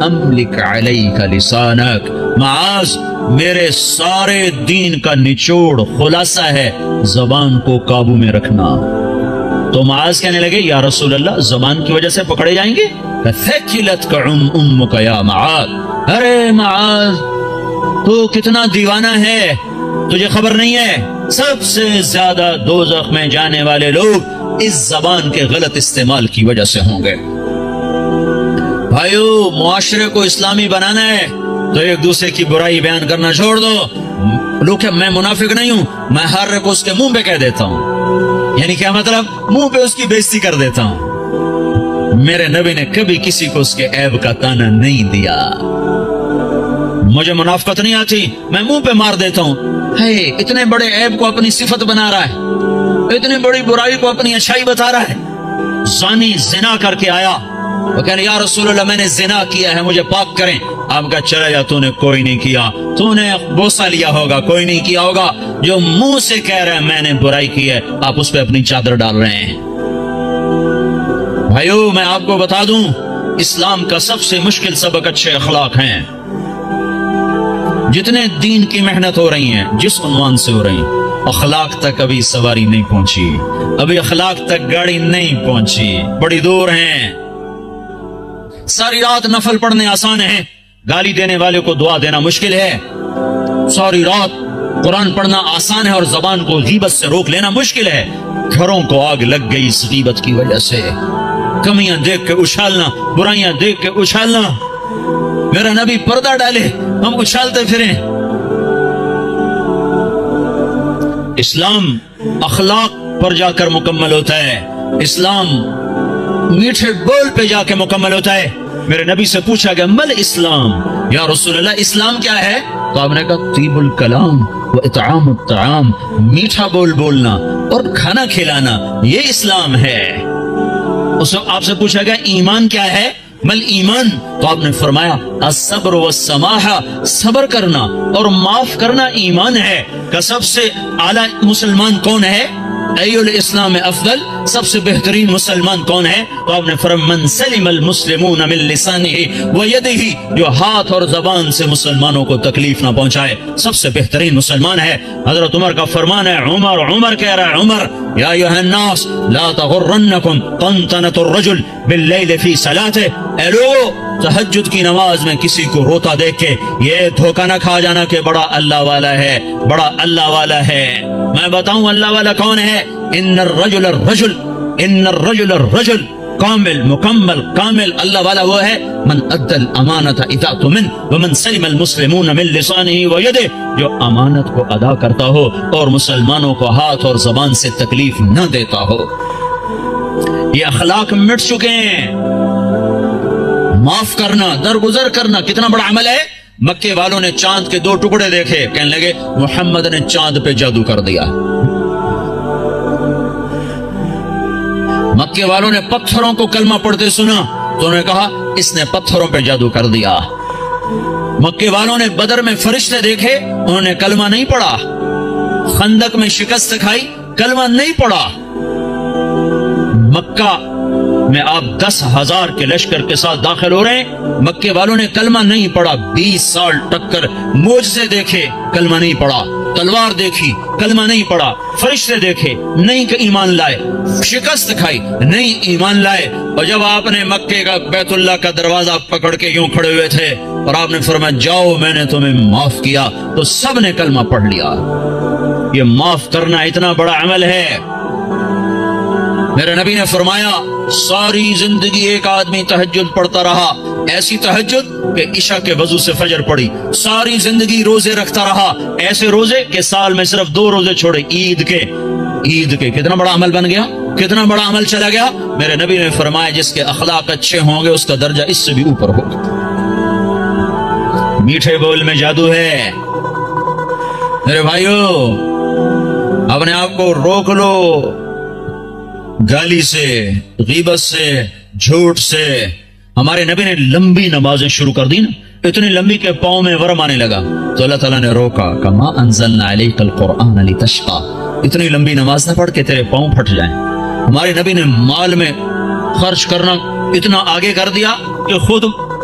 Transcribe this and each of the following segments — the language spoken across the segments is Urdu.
املک علیک لسانک، معاذ میرے سارے دین کا نچوڑ خلاصہ ہے زبان کو قابو میں رکھنا۔ تو معاذ کہنے لگے یا رسول اللہ زبان کی وجہ سے پکڑے جائیں گے؟ فَثَقِلَتْكَ أُمُّكَ يَا مَعَاذ، ارے معاذ تو کتنا دیوانہ ہے، تجھے خبر نہیں ہے سب سے زیادہ دوزخ میں جانے والے لوگ اس زبان کے غلط استعمال کی وجہ سے ہوں گے۔ بھائیو، معاشرے کو اسلامی بنانا ہے تو ایک دوسرے کی برائی بیان کرنا چھوڑ دو۔ لوگ میں منافق نہیں ہوں، میں ہر کو اس کے منہ پہ کہہ دیتا ہوں، یعنی کیا مطلب؟ منہ پہ اس کی بےزتی کر دیتا ہوں۔ میرے نبی نے کبھی کسی کو اس کے عیب کا تانا نہیں دیا۔ مجھے منافقت نہیں آتی، میں منہ پہ مار دیتا ہوں۔ ہے اتنے بڑے عیب کو اپنی صفت بنا رہا ہے، اتنی بڑی برائی کو اپنی اچھائی بتا رہا ہے۔ زانی زنا کر کے آیا، وہ کہنے یا رسول اللہ میں نے زنا کیا ہے، مجھے پاک کریں۔ آپ کا چلا جا، تو نے کوئی نہیں کیا، تو نے بوسہ لیا ہوگا، کوئی نہیں کیا ہوگا۔ جو منہ سے کہہ رہا ہے میں نے برائی کی ہے، آپ اس پہ اپنی چادر ڈال رہے ہیں۔ بھائیو، میں آپ کو بتا دوں اسلام کا سب سے مشکل سبق اچھے اخلاق ہیں۔ جتنے دین کی محنت ہو رہی ہیں، جس عنوان سے ہو رہی ہیں، اخلاق تک ابھی سواری نہیں پہنچی، ابھی اخلاق تک گاڑی نہیں پہنچی، بڑی دور ہیں۔ ساری رات نفل پڑھنے آسان ہے، گالی دینے والے کو دعا دینا مشکل ہے۔ ساری رات قرآن پڑھنا آسان ہے اور زبان کو غیبت سے روک لینا مشکل ہے۔ گھروں کو آگ لگ گئی اس غیبت کی وجہ سے، کمیاں دیکھ کے اچھالنا، برائیاں دیکھ کے اچھالنا۔ میرا نبی پردہ ڈالے، ہم اچھالتے پھریں۔ اسلام اخلاق پر جا کر مکمل ہوتا ہے، اسلام میٹھے بول پہ جا کے مکمل ہوتا ہے۔ میرے نبی سے پوچھا گیا مل اسلام، یا رسول اللہ اسلام کیا ہے؟ تو آپ نے کہا طیب الکلام و اطعام الطعام، میٹھا بول بولنا اور کھانا کھلانا، یہ اسلام ہے۔ آپ سے پوچھا گیا ایمان کیا ہے؟ مل ایمان، تو آپ نے فرمایا الصبر والسماحہ، صبر کرنا اور معاف کرنا ایمان ہے۔ کہ سب سے اعلیٰ مسلمان کون ہے؟ ای الاسلام افضل، سب سے بہترین مسلمان کون ہے؟ تو آپ نے فرمایا من سلم المسلمون من لسانہ ویدہ، جو ہاتھ اور زبان سے مسلمانوں کو تکلیف نہ پہنچائے، سب سے بہترین مسلمان ہے۔ حضرت عمر کا فرمان ہے، عمر کہہ رہا ہے، عمر یا ایھا الناس لا تغرنکم طنطنۃ الرجل باللیل فی صلاته، اے لوگو تہجد کی نماز میں کسی کو روتا دیکھ کے یہ دھوکہ نہ کھا جانا کہ بڑا اللہ والا ہے، بڑا اللہ والا ہے۔ میں بتاؤں اللہ والا کون ہے؟ ان الرجل الرجل کامل مکمل کامل اللہ والا وہ ہے من ادى الامانۃ اذا اؤتمن ومن سلم المسلمون من لسانہ ویدہ، جو امانت کو ادا کرتا ہو اور مسلمانوں کو ہاتھ اور زبان سے تکلیف نہ دیتا ہو۔ یہ اخلاق مٹ چکے ہیں۔ معاف کرنا، درگزر کرنا کتنا بڑا عمل ہے۔ مکے والوں نے چاند کے 2 ٹکڑے دیکھے، کہنے لگے محمد نے چاند پہ جادو کر دیا۔ مکے والوں نے پتھروں کو کلمہ پڑھتے سنا تو انہوں نے کہا اس نے پتھروں پہ جادو کر دیا۔ مکے والوں نے بدر میں فرشتے دیکھے، انہوں نے کلمہ نہیں پڑھا۔ خندق میں شکست کھائی، کلمہ نہیں پڑھا۔ مکہ میں آپ 10,000 کے لشکر کے ساتھ داخل ہو رہے ہیں، مکے والوں نے کلمہ نہیں پڑھا۔ 20 سال ٹکر معجزے دیکھے، کلمہ نہیں پڑھا۔ تلوار دیکھی، کلمہ نہیں پڑھا۔ فرشتے دیکھے، نہیں کہ ایمان لائے۔ شکست کھائی، نہیں ایمان لائے۔ اور جب آپ نے مکے کا بیت اللہ کا دروازہ پکڑ کے یوں کھڑے ہوئے تھے اور آپ نے فرمایا جاؤ میں نے تمہیں معاف کیا، تو سب نے کلمہ پڑھ لیا۔ یہ معاف کرنا اتنا بڑا عمل ہے۔ میرے نبی نے فرمایا ساری زندگی ایک آدمی تہجد پڑھتا رہا، ایسی تہجد کہ عشاء کے وضو سے فجر پڑی۔ ساری زندگی روزے رکھتا رہا، ایسے روزے کہ سال میں صرف 2 روزے چھوڑے، عید کے۔ کتنا بڑا عمل بن گیا، کتنا بڑا عمل چلا گیا۔ میرے نبی نے فرمایا جس کے اخلاق اچھے ہوں گے اس کا درجہ اس سے بھی اوپر ہوگا۔ میٹھے بول میں جادو ہے۔ میرے بھائیو، اپنے آپ کو روک لو گالی سے، غیبت سے، جھوٹ سے۔ ہمارے نبی نے لمبی نمازیں شروع کر دی نا، اتنی لمبی کہ پاؤں میں ورم آنے لگا تو اللہ تعالیٰ نے روکا، کما انزلنا علیک القرآن لتشقی، اتنی لمبی نماز نہ پڑھ کے تیرے پاؤں پھٹ جائیں۔ ہمارے نبی نے مال میں خرچ کرنا اتنا آگے کر دیا کہ خود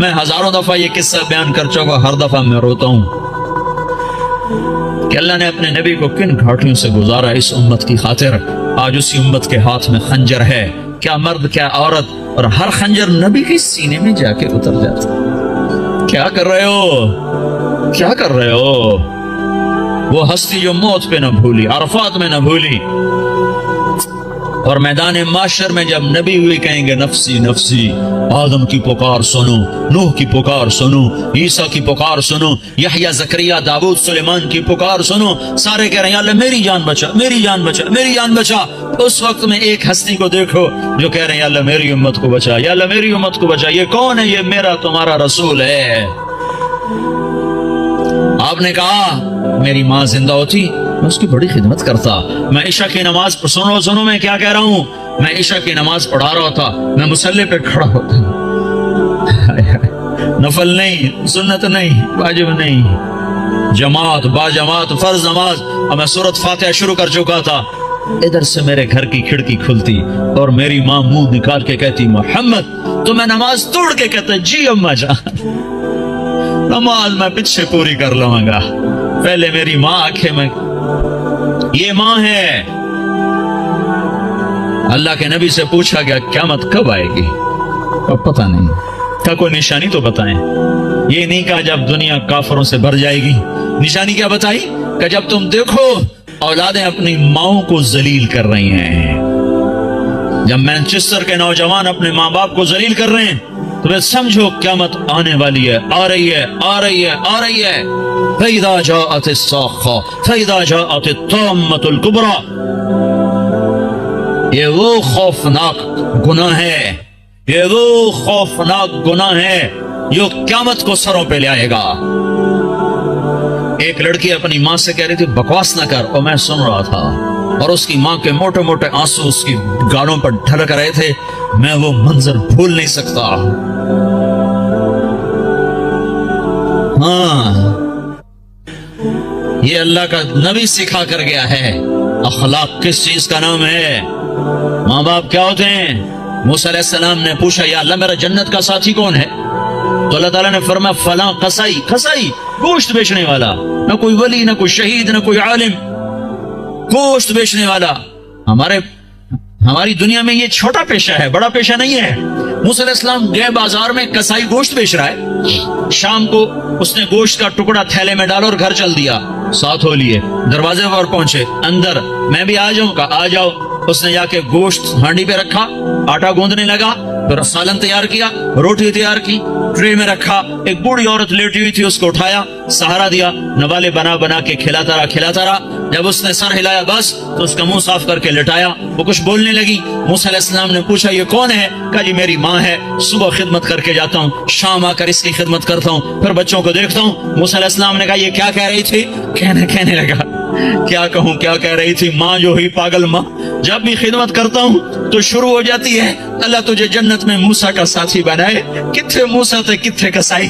میں ہزاروں دفعہ یہ قصہ بیان کر چکا، ہر دفعہ میں روتا ہوں کہ اللہ نے اپنے نبی کو کن گھاٹیوں سے گزارا اس امت کی خاطر۔ آج اسی امت کے ہاتھ میں خنجر ہے، کیا مرد کیا عورت، اور ہر خنجر نبی کے سینے میں جا کے اتر جاتا۔ کیا کر رہے ہو، کیا کر رہے ہو؟ وہ ہستی جو موت پہ نہ بھولی، عرفات میں نہ بھولی، اور میدان معاشر میں جب نبی ہوئی کہیں گے نفسی نفسی، آدم کی پکار سنو، نوح کی پکار سنو، عیسیٰ کی پکار سنو، یحییٰ زکریا داؤد سلیمان کی پکار سنو، سارے کہہ رہے ہیں یا اللہ میری جان بچا، میری جان بچا، میری جان بچا۔ اس وقت میں ایک ہستی کو دیکھو جو کہہ رہے ہیں یا اللہ میری امت کو بچا، یا اللہ میری امت کو بچا۔ یہ کون ہے؟ یہ میرا تمہارا رسول ہے۔ آپ نے کہا میری ماں زندہ ہوتی میں اس کی بڑی خدمت کرتا، میں عشاء کی نماز سنو میں کیا کہہ رہا ہوں، میں عشاء کی نماز پڑھا رہا تھا، میں مصلی پہ کھڑا ہوتا، نفل نہیں، سنت نہیں، واجب نہیں، جماعت با جماعت فرض نماز، اور میں سورۃ فاتحہ شروع کر چکا تھا۔ ادھر سے میرے گھر کی کھڑکی کھلتی اور میری ماں منہ نکال کے کہتی محمد، تو میں نماز توڑ کے کہتا جی اماں جان، نماز میں پیچھے پوری کر لوں گا، پہلے میری ماں آنکھیں میں۔ یہ ماں ہے۔ اللہ کے نبی سے پوچھا گیا قیامت کب آئے گی؟ اب پتہ نہیں، کیا کوئی نشانی تو بتائیں۔ یہ نہیں کہا جب دنیا کافروں سے بھر جائے گی، نشانی کیا بتائی کہ جب تم دیکھو اولادیں اپنی ماؤں کو ذلیل کر رہی ہیں، جب مینچسٹر کے نوجوان اپنے ماں باپ کو ذلیل کر رہے ہیں تو بس سمجھو قیامت آنے والی ہے، آ رہی ہے، آ رہی ہے، آ رہی ہے۔ فَإِذَا جَاءَتِ الصَّاخَّةُ فَإِذَا جَاءَتِ الطَّامَّةُ الْكُبْرَى۔ یہ وہ خوفناک گناہ ہے، یہ وہ خوفناک گناہ ہے جو قیامت کو سروں پہ لے آئے گا۔ ایک لڑکی اپنی ماں سے کہہ رہی تھی بکواس نہ کر، اور میں سن رہا تھا، اور اس کی ماں کے موٹے موٹے آنسو اس کی گالوں پر ڈھلک رہے تھے، میں وہ منظر بھول نہیں سکتا۔ ہاں، یہ اللہ کا نبی سکھا کر گیا ہے۔ اخلاق کس چیز کا نام ہے؟ ماں باپ کیا ہوتے ہیں؟ موسیٰ علیہ السلام نے پوچھا یا اللہ میرا جنت کا ساتھی کون ہے؟ تو اللہ تعالیٰ نے فرمایا فلاں قصائی، قصائی گوشت بیچنے والا، نہ کوئی ولی، نہ کوئی شہید، نہ کوئی عالم، گوشت بیچنے والا۔ ہماری دنیا میں یہ چھوٹا پیشہ ہے، بڑا پیشہ نہیں ہے۔ موسیٰ علیہ السلام گئے بازار میں، قصائی گوشت بیچ رہا ہے، شام کو اس نے گوشت کا ٹکڑا تھیلے میں ڈالا اور گھر چل دیا، ساتھ ہو لیے، دروازے پر پہنچے، اندر میں بھی آ جاؤں کا آ جاؤ۔ اس نے جا کے گوشت ہانڈی پہ رکھا، آٹا گوندنے لگا، پھر سالن تیار کیا، روٹی تیار کی، ٹرے میں رکھا، ایک بوڑھی عورت لیٹی ہوئی تھی اس کو اٹھایا، سہارا دیا، نوالے بنا بنا کے کھلاتا رہا۔ جب اس نے سر ہلایا بس تو اس کا منہ صاف کر کے لٹایا، وہ کچھ بولنے لگی۔ موسیٰ علیہ السلام نے پوچھا یہ کون ہے؟ کہا جی میری ماں ہے، صبح خدمت کر کے جاتا ہوں، شام آ کر اس کی خدمت کرتا ہوں، پھر بچوں کو دیکھتا ہوں۔ موسیٰ علیہ السلام نے کہا یہ کیا کہہ رہی تھی؟ کہنے لگا کیا کہوں، کیا کہہ رہی تھی؟ ماں جو ہوئی پاگل ماں، جب بھی خدمت کرتا ہوں تو شروع ہو جاتی ہے اللہ تجھے جنت میں موسیٰ کا ساتھی بنائے۔ کتھے موسیٰ تھے، کتھے قصائی؟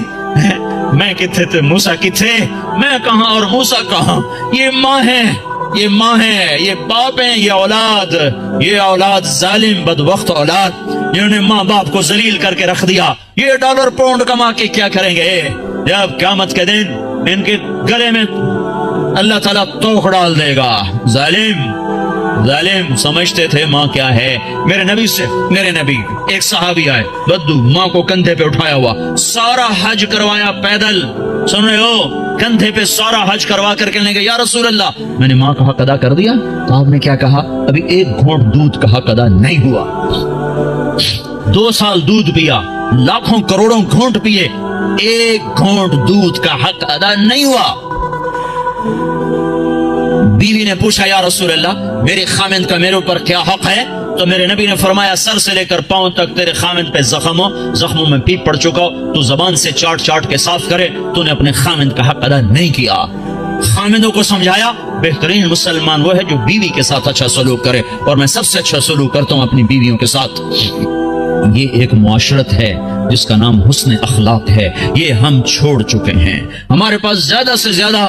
میں کتھے تھے، موسیٰ کتھے، میں کہاں اور موسیٰ کہاں؟ یہ ماں ہے، یہ ماں ہے، یہ باپ ہیں، یہ اولاد ظالم بدبخت اولاد جنہوں نے ماں باپ کو ذلیل کر کے رکھ دیا۔ یہ ڈالر پاؤنڈ کما کے کیا کریں گے جب قیامت کے دن ان کے گلے میں اللہ تعالیٰ توق ڈال دے گا۔ ظالم سمجھتے تھے ماں کیا ہے۔ میرے نبی ایک صحابی آئے، بدو، ماں کو کندھے پہ اٹھایا ہوا، سارا حج کروایا پیدل، سن رہے ہو، کندھے پہ سارا حج کروا کر کہنے گے یا رسول اللہ میں نے ماں کا حق ادا کر دیا؟ تو آپ نے کیا کہا؟ ابھی ایک گھونٹ دودھ کا حق ادا نہیں ہوا۔ 2 سال دودھ پیا، لاکھوں کروڑوں گھونٹ پیے، ایک گھونٹ دودھ کا حق ادا نہیں ہوا۔ بیوی نے پوچھا یا رسول اللہ میرے خامند کا میرے اوپر کیا حق ہے؟ تو میرے نبی نے فرمایا سر سے لے کر پاؤں تک تیرے خامند پہ زخموں میں پیپ پڑ چکا، تو زبان سے چاٹ کے صاف کرے، تو نے اپنے خامند کا حق ادا نہیں کیا۔ خامندوں کو سمجھایا بہترین مسلمان وہ ہے جو بیوی کے ساتھ اچھا سلوک کرے، اور میں سب سے اچھا سلوک کرتا ہوں اپنی بیویوں کے ساتھ۔ یہ ایک معاشرت ہے جس کا نام حسن اخلاق ہے، یہ ہم چھوڑ چکے ہیں۔ ہمارے پاس زیادہ سے زیادہ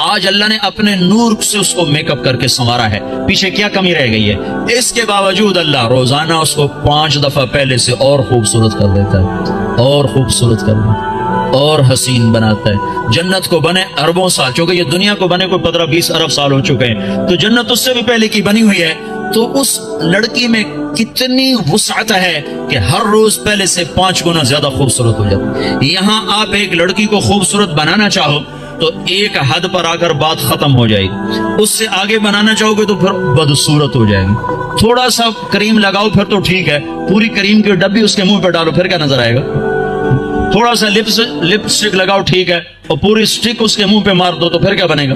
آج اللہ نے اپنے نور سے اس کو میک اپ کر کے سنوارا ہے، پیچھے کیا کمی رہ گئی ہے؟ اس کے باوجود اللہ روزانہ اس کو 5 دفعہ پہلے سے اور خوبصورت کر دیتا ہے، اور خوبصورت کر دیتا ہے، اور حسین بناتا ہے۔ جنت کو بنے اربوں سال، چونکہ یہ دنیا کو بنے کوئی 15-20 ارب سال ہو چکے ہیں، تو جنت اس سے بھی پہلے کی بنی ہوئی ہے۔ تو اس لڑکی میں کتنی وسعت ہے کہ ہر روز پہلے سے 5 گنا زیادہ خوبصورت ہو جاتی۔ یہاں آپ ایک لڑکی کو خوبصورت بنانا چاہو تو ایک حد پر آ کر بات ختم ہو جائے گی، اس سے آگے بنانا چاہو گے تو پھر بدصورت ہو جائے گی۔ تھوڑا سا کریم لگاؤ پھر تو ٹھیک ہے، پوری کریم کی ڈبی اس کے منہ پہ ڈالو پھر کیا نظر آئے گا؟ تھوڑا سا لپ سٹک لگاؤ ٹھیک ہے، اور پوری سٹک اس کے منہ پہ مار دو تو پھر کیا بنے گا؟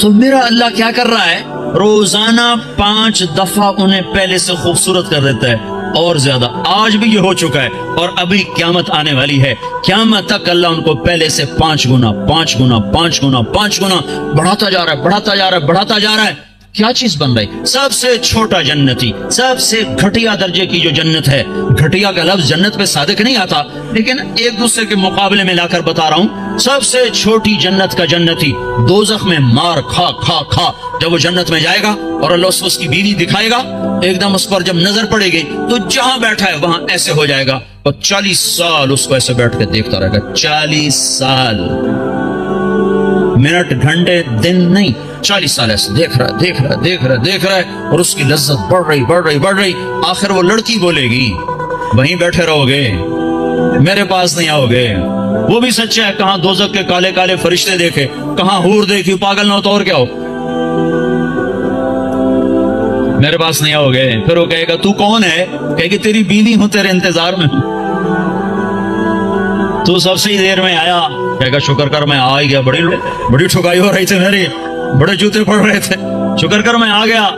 تو میرا اللہ کیا کر رہا ہے؟ روزانہ 5 دفعہ انہیں پہلے سے خوبصورت کر دیتا ہے، اور زیادہ۔ آج بھی یہ ہو چکا ہے، اور ابھی قیامت آنے والی ہے، قیامت تک اللہ ان کو پہلے سے 5 گنا 5 گنا 5 گنا 5 گنا بڑھاتا جا رہا ہے، بڑھاتا جا رہا ہے، بڑھاتا جا رہا ہے۔ کیا چیز بن رہی؟ سب سے چھوٹا جنتی، سب سے گھٹیا درجے کی جو جنت ہے، گھٹیا کا لفظ جنت پہ صادق نہیں آتا، لیکن ایک دوسرے کے مقابلے میں لا کر بتا رہا ہوں، سب سے چھوٹی جنت کا جنتی دوزخ میں مار کھا کھا کھا جب وہ جنت میں جائے گا اور اللہ اس کی بیوی دکھائے گا، ایک دم اس پر جب نظر پڑے گی تو جہاں بیٹھا ہے وہاں ایسے ہو جائے گا، اور 40 سال اس کو ایسے بیٹھ کے دیکھتا رہے گا۔ 40 سال، منٹ گھنٹے دن نہیں، 40 سال ایسے دیکھ رہا ہے، دیکھ رہا ہے، دیکھ رہا ہے، دیکھ رہا ہے، اور اس کی لذت بڑھ رہی بڑھ رہی بڑھ رہی۔ آخر وہ لڑکی بولے گی وہیں بیٹھے رہو گے، میرے پاس نہیں آؤ گے۔ وہ بھی سچا ہے، کہاں دوزخ کے کالے کالے فرشتے دیکھے، کہاں حور دیکھی، پاگل نہ ہو تو اور کیا ہو، میرے پاس نہیں آؤ گے۔ پھر وہ کہے گا تو کون ہے؟ کہے گی تیری بیوی ہوں، تیرے انتظار میں ہوں، تو سب سے دیر میں آیا۔ کہے گا شکر کر میں آ ہی گیا، بڑی ٹھکائی ہو رہی تھی میری، بڑے جوتے پڑ رہے تھے، شکر کر میں آ گیا۔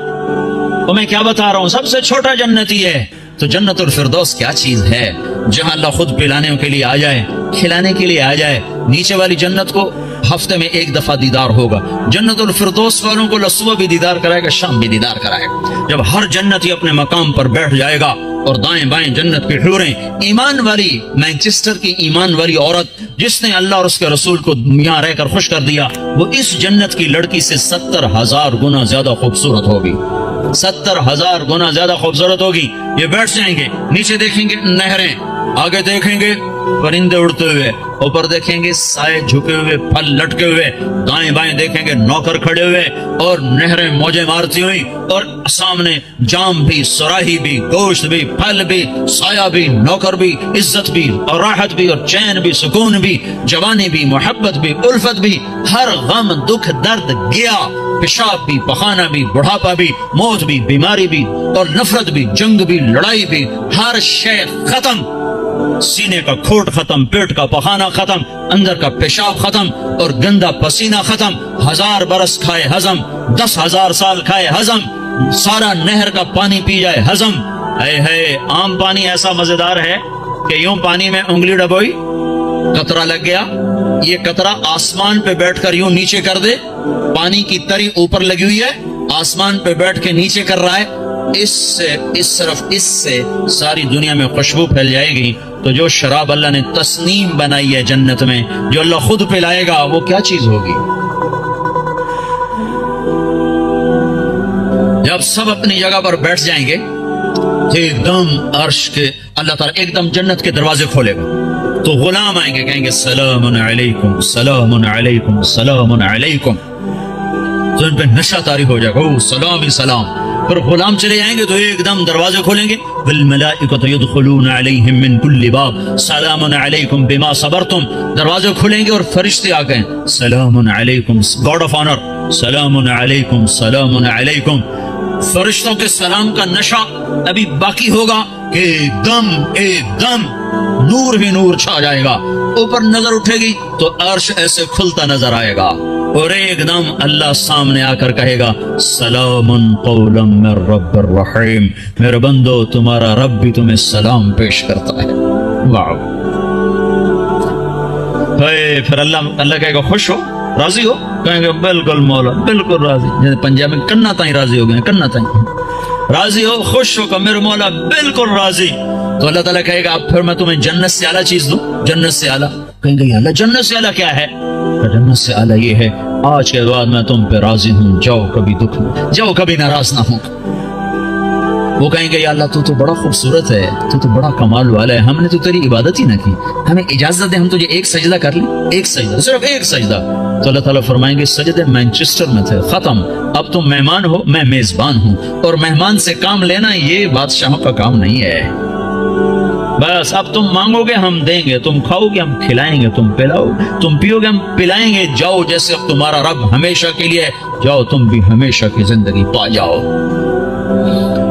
تو میں کیا بتا رہا ہوں، سب سے چھوٹا جنتی ہے۔ تو جنت الفردوس کیا چیز ہے جہاں اللہ خود پلانے کے لیے آ جائے، کھلانے کے لیے آ جائے۔ نیچے والی جنت کو ہفتے میں 1 دفعہ دیدار ہوگا، جنت الفردوس والوں کو صبح بھی دیدار کرائے گا، شام بھی دیدار کرائے گا۔ جب ہر جنتی اپنے مقام پر بیٹھ جائے گا اور دائیں بائیں جنت کی حوریں، ایمان والی مانچسٹر کی ایمان والی عورت جس نے اللہ اور اس کے رسول کو یہاں رہ کر خوش کر دیا، وہ اس جنت کی لڑکی سے 70,000 گنا زیادہ خوبصورت ہوگی، 70,000 گنا زیادہ خوبصورت ہوگی۔ یہ بیٹھ جائیں گے، نیچے دیکھیں گے نہریں، آگے دیکھیں گے پرندے اڑتے ہوئے، اوپر دیکھیں گے سائے جھکے ہوئے، پھل لٹکے ہوئے، دائیں بائیں دیکھیں گے نوکر کھڑے ہوئے، اور نہریں موجیں مارتی ہوئی، اور سامنے جام بھی، سراہی بھی، گوشت بھی، پھل بھی، سایہ بھی، نوکر بھی، عزت بھی، اور راحت بھی، اور چین بھی، سکون بھی، جوانی بھی، محبت بھی، الفت بھی، ہر غم دکھ درد گیا، پیشاب بھی، پخانہ بھی، بڑھاپا بھی، موت بھی، بیماری بھی، اور نفرت بھی، جنگ بھی، لڑائی بھی، ہر شے ختم، سینے کا کھوٹ ختم، پیٹ کا پخانہ ختم، اندر کا پیشاب ختم، اور گندا پسینہ ختم، 1000 برس کھائے ہضم، 10,000 سال کھائے ہضم، سارا نہر کا پانی پی جائے ہضم۔ اے عام پانی ایسا مزیدار ہے کہ یوں پانی میں انگلی ڈبوئی، قطرہ لگ گیا، یہ قطرہ آسمان پہ بیٹھ کر یوں نیچے کر دے، پانی کی تری اوپر لگی ہوئی ہے، آسمان پہ بیٹھ کے نیچے کر رہا ہے، اس سے ساری دنیا میں خوشبو پھیل جائے گی۔ تو جو شراب اللہ نے تسنیم بنائی ہے جنت میں، جو اللہ خود پلائے گا، وہ کیا چیز ہوگی؟ جب سب اپنی جگہ پر بیٹھ جائیں گے، ایک دم عرش کے اللہ تعالیٰ ایک دم جنت کے دروازے کھولے گا، تو غلام آئیں گے، کہیں گے سلام علیکم سلام علیکم سلام علیکم، تو ان پہ نشہ طاری ہو جائے گا، سلام ہی سلام۔ پھر غلام چلے جائیں گے تو ایک دم دروازے کھولیں گے، والملائکۃ یدخلون علیہم من کل باب سلام علیکم بما صبرتم، دروازے کھولیں گے اور فرشتے آ گئے، سلام علیکم، گاڈ آف آنر، سلام علیکم سلام علیکم۔ فرشتوں کے سلام کا نشہ ابھی باقی ہوگا کہ ایک دم نور ہی نور چھا جائے گا، اوپر نظر اٹھے گی تو عرش ایسے کھلتا نظر آئے گا، اور ایک دم اللہ سامنے آ کر کہے گا سلام قولا من رب الرحیم، میرے بندو تمہارا رب بھی تمہیں سلام پیش کرتا ہے۔ واو، پھر اللہ کہے گا خوش ہو، راضی ہو؟ کہیں گے بالکل مولا، بالکل راضی، جیسے پنجاب میں کنا تائیں راضی ہو گئے، کنا تائیں راضی ہو، خوش ہو کہ میرے مولا بالکل راضی۔ تو اللہ تعالیٰ کہے گا اب پھر میں تمہیں جنت سے اعلیٰ چیز دوں، جنت سے اعلیٰ۔ کہیں گے یا اللہ جنت سے اعلیٰ کیا ہے؟ جنت سے اعلیٰ یہ ہے آج کے بعد میں تم پہ راضی ہوں، جاؤ کبھی دکھ جاؤ کبھی ناراض نہ ہوں۔ وہ کہیں گے یا اللہ تو بڑا خوبصورت ہے، تو بڑا کمال والا ہے، ہم نے تو تیری عبادت ہی نہ کی، ہمیں اجازت دے ہم تجھے ایک سجدہ کر لیں، ایک سجدہ، صرف ایک سجدہ۔ تو اللہ تعالیٰ فرمائیں گے سجدے مانچسٹر میں تھے، ختم، اب تم مہمان ہو میں میزبان ہوں، اور مہمان سے کام لینا یہ بادشاہوں کا کام نہیں ہے۔ بس اب تم مانگو گے ہم دیں گے، تم کھاؤ گے ہم کھلائیں گے، تم پلاؤ تم پیو گے ہم پلائیں گے، جاؤ جیسے اب تمہارا رب ہمیشہ کے لیے، جاؤ تم بھی ہمیشہ کی زندگی پا جاؤ۔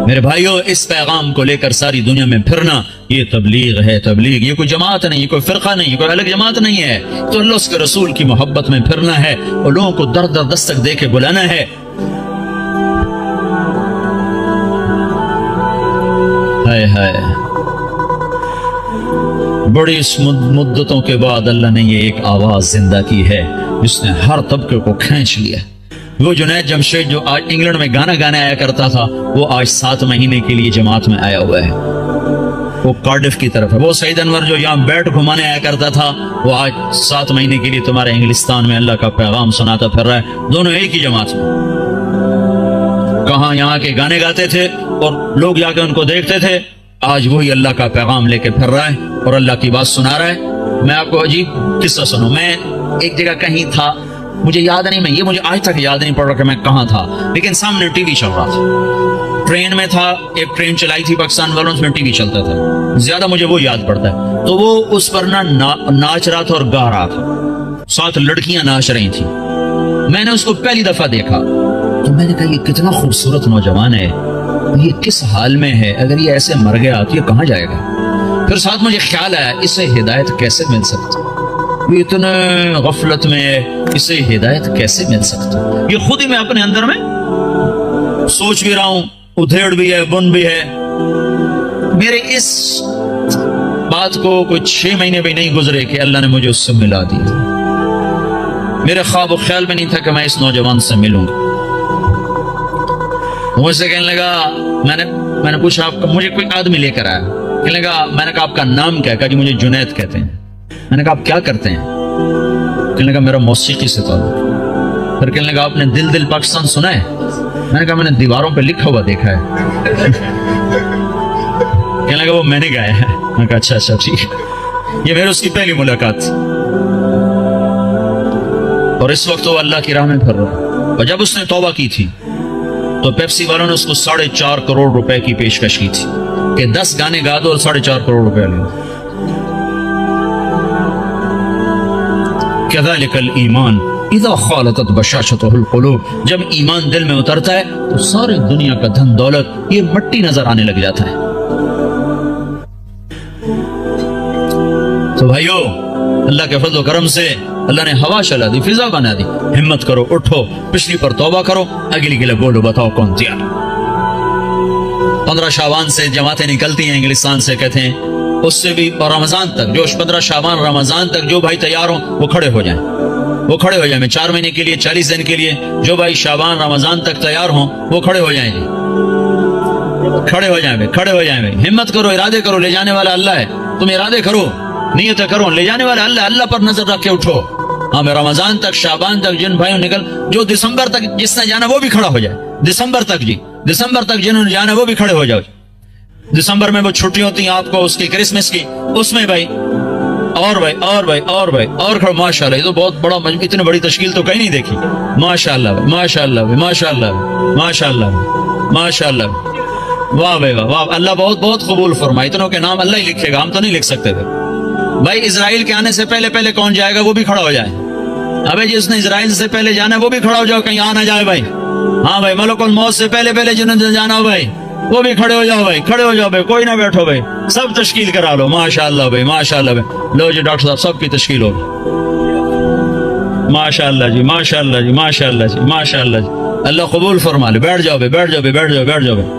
میرے بھائیوں، اس پیغام کو لے کر ساری دنیا میں پھرنا یہ تبلیغ ہے۔ تبلیغ یہ کوئی جماعت نہیں، یہ کوئی فرقہ نہیں، یہ کوئی الگ جماعت نہیں ہے، تو اللہ اس کے رسول کی محبت میں پھرنا ہے اور لوگوں کو در در دستک دے کے بلانا ہے۔ ہائے ہائے، بڑی مدتوں کے بعد اللہ نے یہ ایک آواز زندہ کی ہے جس نے ہر طبقے کو کھینچ لیا۔ وہ جنید جمشید جو آج انگلینڈ میں گانا گانے آیا کرتا تھا، وہ آج 7 مہینے کے لیے جماعت میں آیا ہوا ہے، وہ کارڈف کی طرف ہے۔ وہ سعید انور جو یہاں بیٹ گھمانے آیا کرتا تھا، وہ آج 7 مہینے کے لیے تمہارے انگلستان میں اللہ کا پیغام سناتا پھر رہا ہے، دونوں ایک ہی جماعت میں۔ کہاں یہاں کے گانے گاتے تھے اور لوگ جا کے ان کو دیکھتے تھے، آج وہی اللہ کا پیغام لے کے پھر رہا ہے اور اللہ کی بات سنا رہا ہے۔ میں آپ کو عجیب قصہ سنوں، میں ایک جگہ کہیں تھا، مجھے یاد نہیں، میں یہ مجھے آج تک یاد نہیں پڑ رہا کہ میں کہاں تھا، لیکن سامنے ٹی وی چل رہا تھا، ٹرین میں تھا، ایک ٹرین چلائی تھی پاکستان والوں، اس میں ٹی وی چلتا تھا، زیادہ مجھے وہ یاد پڑتا ہے۔ تو وہ اس پر ناچ رہا تھا اور گا رہا تھا، 7 لڑکیاں ناچ رہی تھیں۔ میں نے اس کو پہلی دفعہ دیکھا تو میں نے کہا یہ کتنا خوبصورت نوجوان ہے، یہ کس حال میں ہے، اگر یہ ایسے مر گیا تو یہ کہاں جائے گا؟ پھر ساتھ مجھے خیال آیا اسے ہدایت کیسے مل سکتی، یہ اتنے غفلت میں ہے، اسے ہدایت کیسے مل سکتی؟ یہ خود ہی میں اپنے اندر میں سوچ بھی رہا ہوں، ادھیڑ بھی ہے، بن بھی ہے۔ میرے اس بات کو کوئی 6 مہینے بھی نہیں گزرے کہ اللہ نے مجھے اس سے ملا دیا۔ میرے خواب و خیال میں نہیں تھا کہ میں اس نوجوان سے ملوں گا۔ مجھ سے کہنے لگا، میں نے پوچھا آپ کا، مجھے کوئی آدمی لے کر آیا، کہنے لگا، میں نے کہا آپ کا نام کیا؟ کہا جی مجھے جنید کہتے ہیں۔ میں نے کہا آپ کیا کرتے ہیں؟ کہنے لگا میرا موسیقی سے تعلق۔ پھر کہنے لگا آپ نے دل دل پاکستان سنا ہے؟ میں نے کہا میں نے دیواروں پہ لکھا ہوا دیکھا ہے۔ کہنے لگا وہ میں نے گایا ہے۔ میں نے کہا اچھا اچھا ٹھیک ہے۔ یہ میرے اس کی پہلی ملاقات تھی، اور اس وقت وہ اللہ کی راہ میں پھر رہا، اور جب اس نے توبہ کی تھی تو پیپسی والوں نے اس کو 4.5 کروڑ روپے کی پیشکش کی تھی کہ 10 گانے گا دو اور 4.5 کروڑ روپے لے۔ كذلك الایمان اذا خالطت بشاشته القلوب، جب ایمان دل میں اترتا ہے تو ساری دنیا کا دھن دولت یہ مٹی نظر آنے لگ جاتا ہے۔ تو بھائیو، اللہ کے فضل و کرم سے اللہ نے ہوا چلا دی، فضا بنا دی، ہمت کرو، اٹھو، پچھلی پر توبہ کرو، اگلی کے لیے بولو، بتاؤ کون تیار۔ 15 شعبان سے جماعتیں نکلتی ہیں انگلستان سے، کہتے ہیں اس سے بھی رمضان تک، جو 15 شعبان رمضان تک جو بھائی تیار ہوں وہ کھڑے ہو جائیں، وہ کھڑے ہو جائیں۔ میں 4 مہینے کے لیے 40 دن کے لیے جو بھائی شعبان رمضان تک تیار ہوں وہ کھڑے ہو جائیں، کھڑے ہو جائیں، کھڑے ہو جائیں۔ ہمت کرو، ارادے کرو، لے جانے والا اللہ ہے، تم ارادے کرو، نیت کرو، لے جانے والا اللہ، اللہ پر نظر رکھ کے اٹھو۔ ہاں میں رمضان تک، شعبان تک جن بھائیوں نکل، جو دسمبر تک جس نے جانا وہ بھی کھڑا ہو جائے، دسمبر تک، جی دسمبر تک جنہوں نے جانا وہ بھی کھڑے ہو جاؤ۔ دسمبر میں وہ چھٹی ہوتی ہیں آپ کو اس کی کرسمس کی، اس میں بھائی اور بھائی اور بھائی اور بھائی اور کھڑو، ماشاءاللہ، یہ تو بہت بڑا، اتنی بڑی تشکیل تو کہیں نہیں دیکھی، ماشاءاللہ بھائی، ماشاءاللہ بھائی، ماشاءاللہ بھائی، ماشاءاللہ بھائی، ماشاءاللہ بھائی، واہ بھائی واہ، واہ، اللہ بہت بہت قبول فرمائے۔ اتنوں کے نام اللہ ہی لکھے گا، ہم تو نہیں لکھ سکتے تھے۔ بھائی اسرائیل کے آنے سے پہلے پہلے کون جائے گا وہ بھی کھڑا ہو جائے۔ ابھی جس نے اسرائیل سے پہلے جانا ہے وہ بھی کھڑا ہو جاؤ، کہیں آ نہ جائے بھائی۔ ہاں بھائی ملک الموت سے پہلے پہلے جنہوں نے جانا ہو بھائی وہ بھی کھڑے ہو جاؤ بھائی، کھڑے ہو جاؤ بھائی، کوئی نہ بیٹھو بھائی، سب تشکیل کرا لو، ماشاءاللہ بھائی، ماشاءاللہ بھائی، لو جی ڈاکٹر صاحب سب کی تشکیل ہوگی، ماشاءاللہ جی، ماشاءاللہ جی، ماشاءاللہ جی، ماشاءاللہ جی، اللہ قبول فرما لے۔ بیٹھ جاؤ بھائی، بیٹھ جاؤ بھائی، بیٹھ جاؤ، بیٹھ جاؤ بھائی۔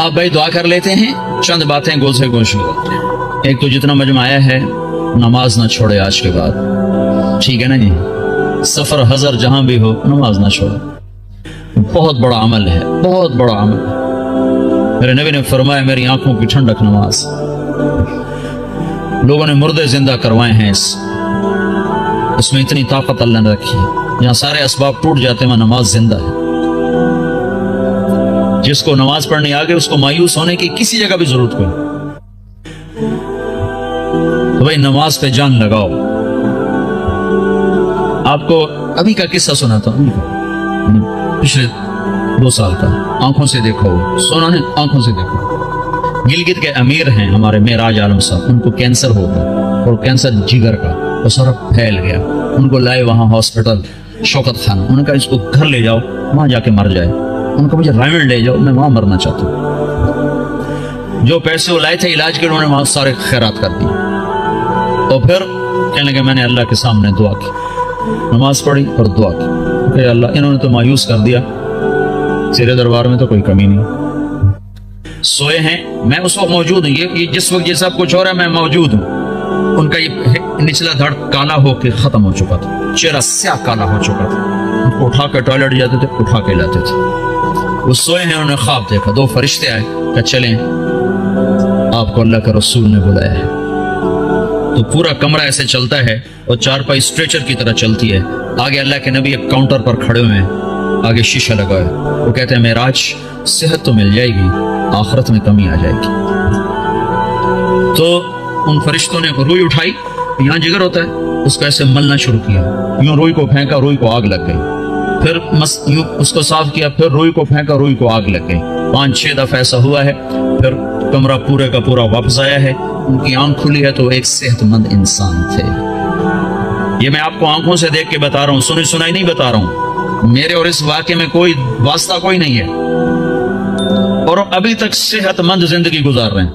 آپ بھائی دعا کر لیتے ہیں، چند باتیں گول سے گوش ہو۔ ایک تو جتنا مجمع آیا ہے نماز نہ چھوڑے آج کے بعد، ٹھیک ہے نا جی؟ سفر حضر جہاں بھی ہو نماز نہ چھوڑے، بہت بڑا عمل ہے، بہت بڑا عمل ہے۔ میرے نبی نے فرمایا میری آنکھوں کی ٹھنڈک نماز. لوگوں نے مردے زندہ کروائے ہیں، اس میں اتنی طاقت اللہ نے رکھی ہے. یہاں سارے اسباب ٹوٹ جاتے ہیں، وہاں نماز زندہ ہے. جس کو نماز پڑھنے آگے اس کو مایوس ہونے کی کسی جگہ بھی ضرورت کوئی. تو بھائی نماز پہ جان لگاؤ. آپ کو ابھی کا قصہ سناتا ہوں، پچھلے 2 سال کا. آنکھوں سے دیکھو، سونا ہے آنکھوں سے دیکھو. گلگت کے امیر ہیں ہمارے معراج عالم صاحب، ان کو کینسر ہو گیا اور کینسر جگر کا، وہ سارا پھیل گیا. ان کو لائے وہاں ہاسپٹل شوکت خان. انہوں نے کہا اس کو گھر لے جاؤ، وہاں جا کے مر جائے. ان کو مجھے رائمنڈ لے جاؤ، میں وہاں مرنا چاہتا ہوں. جو پیسے وہ لائے تھے علاج کے، انہوں نے وہاں سارے خیرات کر دی. اور پھر کہنے لگے میں نے اللہ کے سامنے دعا کی، نماز پڑھی اور دعا کی کہ اللہ انہوں نے تو مایوس کر دیا، تیرے دربار میں تو کوئی کمی نہیں. سوئے ہیں، میں اس وقت موجود ہوں. یہ جس وقت یہ سب کچھ ہو رہا ہے میں موجود ہوں. ان کا یہ نچلا دھڑ کالا ہو کے ختم ہو چکا تھا، چہرہ سیاہ کالا ہو چکا تھا. ان کو اٹھا کے ٹوائلٹ جاتے تھے، اٹھا کے لاتے تھے. وہ سوئے ہیں، انہوں نے خواب دیکھا. 2 فرشتے آئے کہ چلیں آپ کو اللہ کا رسول نے بلایا ہے. تو پورا کمرہ ایسے چلتا ہے اور چارپائی اسٹریچر کی طرح چلتی ہے. آگے اللہ کے نبی ایک کاؤنٹر پر کھڑے ہوئے ہیں، آگے شیشہ لگا ہے. وہ کہتے ہیں معراج صحت تو مل جائے گی، آخرت میں کمی آ جائے گی. تو ان فرشتوں نے روئی اٹھائی، یہاں جگر ہوتا ہے، اس کو ایسے ملنا شروع کیا. یوں روئی کو پھینکا، روئی کو آگ لگ گئی. پھر یوں اس کو صاف کیا، پھر روئی کو پھینکا، روئی کو آگ لگ گئی. 5-6 دفعہ ایسا ہوا ہے. پھر کمرہ پورے کا پورا واپس آیا ہے. ان کی آنکھ کھلی ہے تو ایک صحت مند انسان تھے. یہ میں آپ کو آنکھوں سے دیکھ کے بتا رہا ہوں، سنی سنائی نہیں بتا رہا ہوں. میرے اور اس واقعے میں کوئی واسطہ کوئی نہیں ہے، اور ابھی تک صحت مند زندگی گزار رہے ہیں.